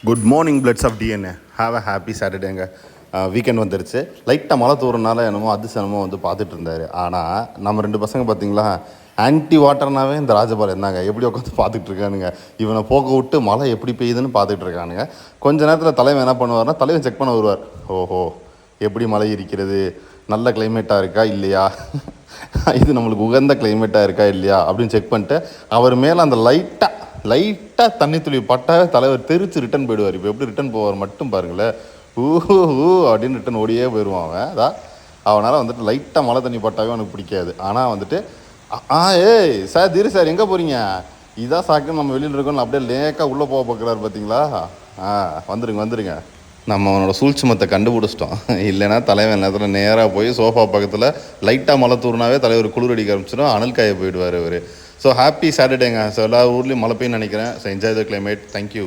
Good morning bloods of DNA. Have a happy சாட்டர்டேங்க. Weekend வந்துருச்சு. லைட்டாக மழை தூரனால என்னமோ அதிசயமோ வந்து பார்த்துட்டு இருந்தார். ஆனால் நம்ம ரெண்டு பசங்க பார்த்தீங்களா, ஆன்டி வாட்டர்னாவே இந்த ராஜபால் இருந்தாங்க. எப்படி உட்காந்து பார்த்துட்டு இருக்கானுங்க. இவனை போக விட்டு மழை எப்படி பெய்யுதுன்னு பார்த்துட்டு இருக்கானுங்க. கொஞ்ச நேரத்தில் தலைவன் என்ன பண்ணுவார்னா, தலைவன் செக் பண்ண வருவார். ஓஹோ, எப்படி மழை இருக்கிறது, நல்ல கிளைமேட்டாக இருக்கா இல்லையா, இது நம்மளுக்கு உகந்த கிளைமேட்டாக இருக்கா இல்லையா அப்படின்னு செக் பண்ணிட்டு அவர் மேலே அந்த லைட்டாக தண்ணி துளி பட்டாவே தலைவர் தெரிச்சு ரிட்டன் போயிடுவார். இப்போ எப்படி ரிட்டன் போவார் மட்டும் பாருங்களேன். ஊஹூ அப்படின்னு ரிட்டன் ஓடியே போயிடுவான் அவன். அதான் அவனால் வந்துட்டு லைட்டாக மழை தண்ணி பட்டாவே அவனுக்கு பிடிக்காது. ஆனால் வந்துட்டு ஏய் சார், தீரு சார் எங்கே போகிறீங்க, இதான் சாக்குன்னு நம்ம வெளியில் இருக்கோம் அப்படியே லேக்காக உள்ளே போக பார்க்குறாரு பார்த்தீங்களா. வந்துருங்க. நம்ம அவனோட சூழ்ச்சிமத்தை கண்டுபிடிச்சிட்டோம். இல்லைன்னா தலைவன் நேரத்தில் நேராக போய் சோஃபா பக்கத்தில் லைட்டாக மழை தூர்னாவே தலைவர் குளிர் அடிக்க ஆரம்பிச்சிடும், அனல் காய போயிடுவார் அவர். ஸோ ஹாப்பி சாட்டர்டேங்க. ஸோ எல்லா ஊர்லேயும் மழை பெய்யுன்னு நினைக்கிறேன். So enjoy the climate. Thank you.